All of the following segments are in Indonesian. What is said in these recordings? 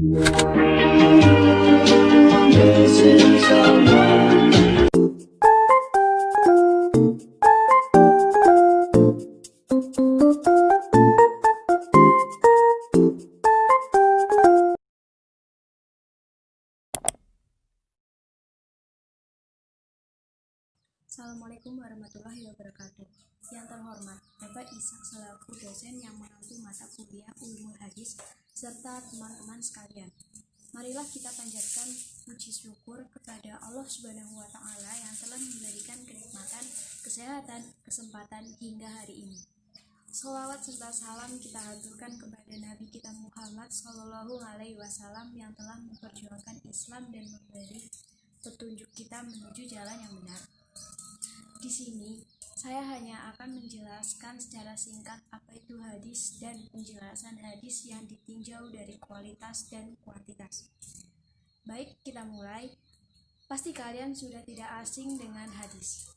Assalamualaikum warahmatullahi wabarakatuh. Yang terhormat, Bapak Ishak selaku dosen yang mengampu mata kuliah Ulumul Hadis serta teman-teman sekalian. Marilah kita panjatkan puji syukur kepada Allah Subhanahu wa taala yang telah memberikan kenikmatan, kesehatan, kesempatan hingga hari ini. Sholawat serta salam kita haturkan kepada Nabi kita Muhammad Shallallahu Alaihi Wasallam yang telah memperjuangkan Islam dan memberi petunjuk kita menuju jalan yang benar. Di sini, saya hanya akan menjelaskan secara singkat apa itu hadis dan penjelasan hadis yang ditinjau dari kualitas dan kuantitas. Baik, kita mulai. Pasti kalian sudah tidak asing dengan hadis.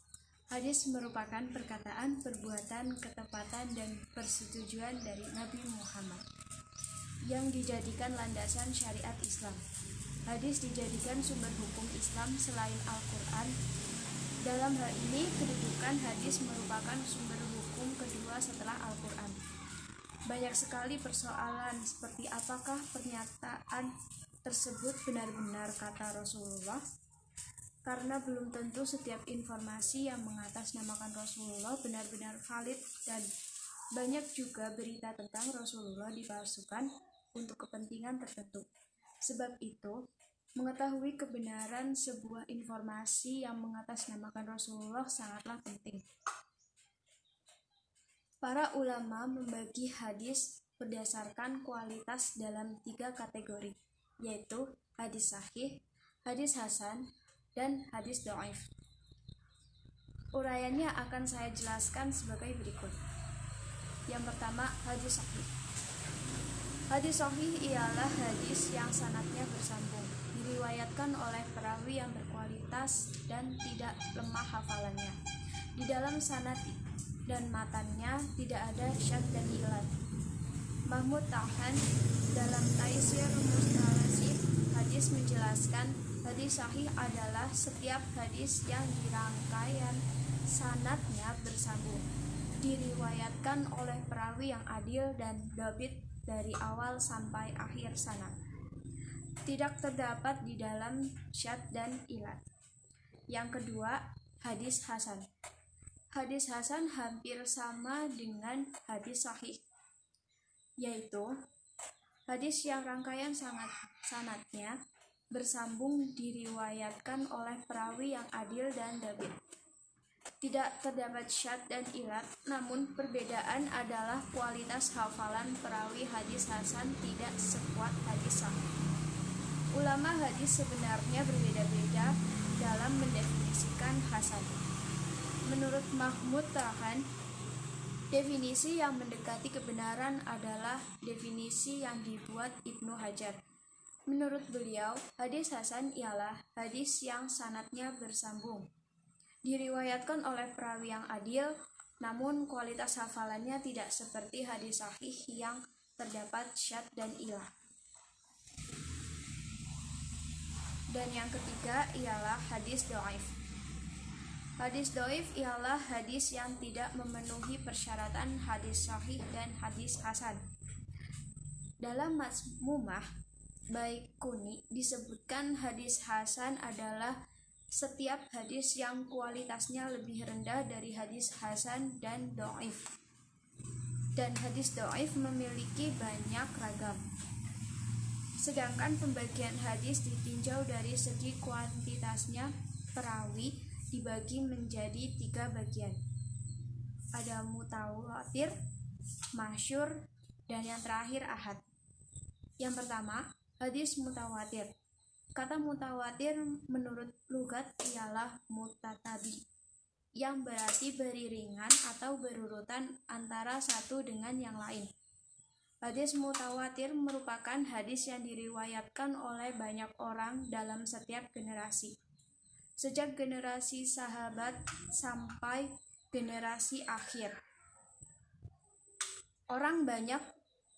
Hadis merupakan perkataan, perbuatan, ketepatan, dan persetujuan dari Nabi Muhammad yang dijadikan landasan syariat Islam. Hadis dijadikan sumber hukum Islam selain Al-Quran. Dalam hal ini, kedudukan hadis merupakan sumber hukum kedua setelah Al-Quran. Banyak sekali persoalan seperti apakah pernyataan tersebut benar-benar kata Rasulullah, karena belum tentu setiap informasi yang mengatasnamakan Rasulullah benar-benar valid, dan banyak juga berita tentang Rasulullah dipalsukan untuk kepentingan tertentu. Sebab itu, mengetahui kebenaran sebuah informasi yang mengatasnamakan Rasulullah sangatlah penting. Para ulama membagi hadis berdasarkan kualitas dalam 3 kategori, yaitu hadis sahih, hadis hasan, dan hadis dhaif. Uraiannya akan saya jelaskan sebagai berikut. Yang pertama, hadis sahih. Hadis sahih ialah hadis yang sanadnya bersambung, diriwayatkan oleh perawi yang berkualitas dan tidak lemah hafalannya. Di dalam sanad dan matannya tidak ada syadz dan ilat. Mahmud Tahan dalam Taisir Mustalazib hadis menjelaskan, hadis sahih adalah setiap hadis yang dirangkaian sanadnya bersambung, diriwayatkan oleh perawi yang adil dan dhabit dari awal sampai akhir sanad. Tidak terdapat di dalam syadz dan ilat. Yang kedua, hadis hasan. Hadis hasan hampir sama dengan hadis sahih, yaitu hadis yang rangkaian sanadnya bersambung, diriwayatkan oleh perawi yang adil dan dhabit. Tidak terdapat syadz dan ilat, namun perbedaan adalah kualitas hafalan perawi hadis hasan tidak sekuat hadis sahih. Ulama hadis sebenarnya berbeda-beda dalam mendefinisikan hasan. Menurut Mahmud Tahan, definisi yang mendekati kebenaran adalah definisi yang dibuat Ibnu Hajar. Menurut beliau, hadis hasan ialah hadis yang sanadnya bersambung, diriwayatkan oleh perawi yang adil, namun kualitas hafalannya tidak seperti hadis sahih yang terdapat syadz dan ilah. Dan yang ketiga ialah hadis dhaif. Hadis dhaif ialah hadis yang tidak memenuhi persyaratan hadis sahih dan hadis hasan. Dalam Mazmumah Baikuni disebutkan hadis hasan adalah setiap hadis yang kualitasnya lebih rendah dari hadis hasan dan dhaif. Dan hadis dhaif memiliki banyak ragam. Sedangkan pembagian hadis ditinjau dari segi kuantitasnya, perawi dibagi menjadi 3 bagian. Ada mutawatir, masyhur, dan yang terakhir ahad. Yang pertama, hadis mutawatir. Kata mutawatir menurut lugat ialah mutatabi, yang berarti beriringan atau berurutan antara satu dengan yang lain. Hadis mutawatir merupakan hadis yang diriwayatkan oleh banyak orang dalam setiap generasi, sejak generasi sahabat sampai generasi akhir. Orang banyak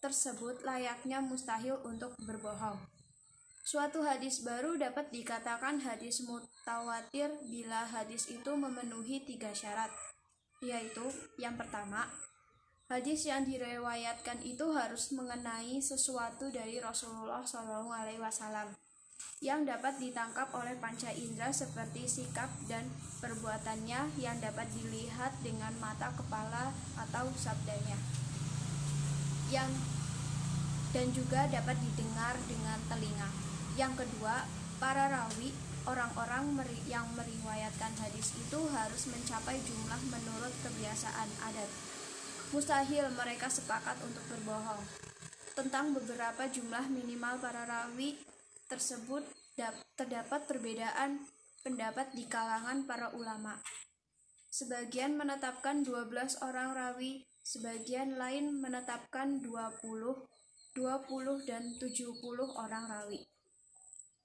tersebut layaknya mustahil untuk berbohong. Suatu hadis baru dapat dikatakan hadis mutawatir bila hadis itu memenuhi 3 syarat, yaitu yang pertama, hadis yang direwayatkan itu harus mengenai sesuatu dari Rasulullah SAW yang dapat ditangkap oleh panca indera seperti sikap dan perbuatannya yang dapat dilihat dengan mata kepala atau sabdanya, dan juga dapat didengar dengan telinga. Yang kedua, para rawi, orang-orang yang meriwayatkan hadis itu harus mencapai jumlah menurut kebiasaan adat. Mustahil mereka sepakat untuk berbohong. Tentang beberapa jumlah minimal para rawi tersebut terdapat perbedaan pendapat di kalangan para ulama. Sebagian menetapkan 12 orang rawi, sebagian lain menetapkan 20, dan 70 orang rawi.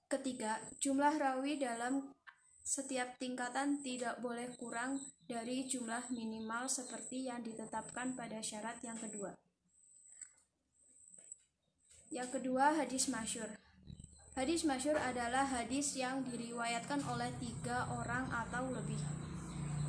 Ketiga, jumlah rawi dalam setiap tingkatan tidak boleh kurang dari jumlah minimal seperti yang ditetapkan pada syarat yang kedua. Yang kedua, hadis masyhur. Hadis masyhur adalah hadis yang diriwayatkan oleh 3 orang atau lebih,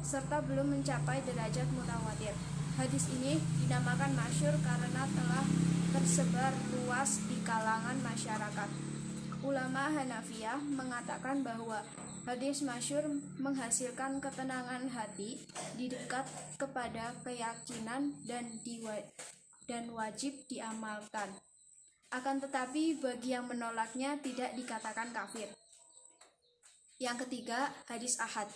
serta belum mencapai derajat mutawatir. Hadis ini dinamakan masyhur karena telah tersebar luas di kalangan masyarakat. Ulama Hanafiyah mengatakan bahwa hadis masyhur menghasilkan ketenangan hati, didekat kepada keyakinan dan wajib diamalkan. Akan tetapi bagi yang menolaknya tidak dikatakan kafir. Yang ketiga, hadis ahad.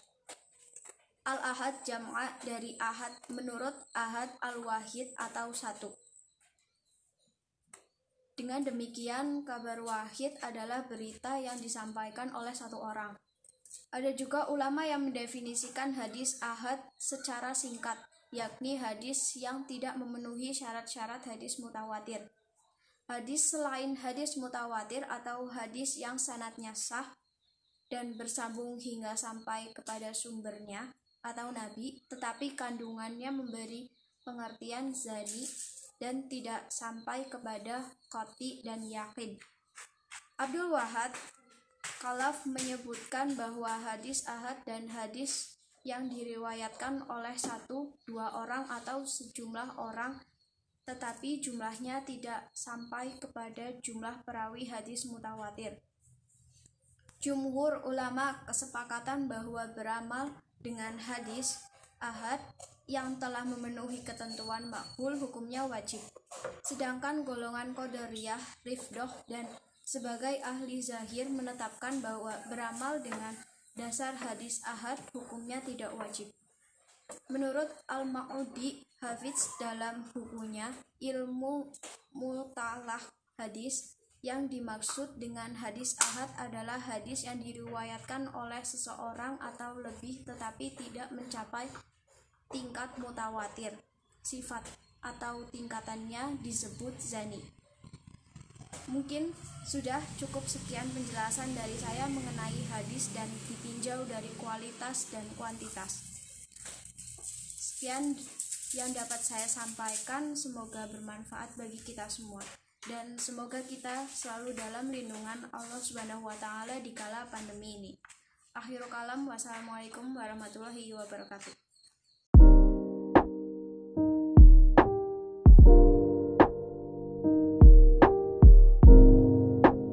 Al-ahad jam'a dari ahad menurut ahad al-wahid atau satu. Dengan demikian, kabar wahid adalah berita yang disampaikan oleh satu orang. Ada juga ulama yang mendefinisikan hadis ahad secara singkat, yakni hadis yang tidak memenuhi syarat-syarat hadis mutawatir. Hadis selain hadis mutawatir atau hadis yang sanadnya sah dan bersambung hingga sampai kepada sumbernya atau nabi, tetapi kandungannya memberi pengertian zani dan tidak sampai kepada qati dan yakin. Abdul Wahad Khalaf menyebutkan bahwa hadis ahad dan hadis yang diriwayatkan oleh 1-2 orang atau sejumlah orang tetapi jumlahnya tidak sampai kepada jumlah perawi hadis mutawatir. Jumhur ulama kesepakatan bahwa beramal dengan hadis ahad yang telah memenuhi ketentuan makbul hukumnya wajib. Sedangkan golongan Qadariyah, Rifdoh, dan sebagai ahli zahir menetapkan bahwa beramal dengan dasar hadis ahad hukumnya tidak wajib. Menurut Al-Ma'udi Hafidz dalam bukunya Ilmu Mutalah Hadis, yang dimaksud dengan hadis ahad adalah hadis yang diriwayatkan oleh seseorang atau lebih tetapi tidak mencapai tingkat mutawatir. Sifat atau tingkatannya disebut zani. Mungkin sudah cukup sekian penjelasan dari saya mengenai hadis dan ditinjau dari kualitas dan kuantitas. Sekian yang dapat saya sampaikan, semoga bermanfaat bagi kita semua dan semoga kita selalu dalam lindungan Allah Subhanahu wa taala di kala pandemi ini. Akhirul kalam, wassalamualaikum warahmatullahi wabarakatuh.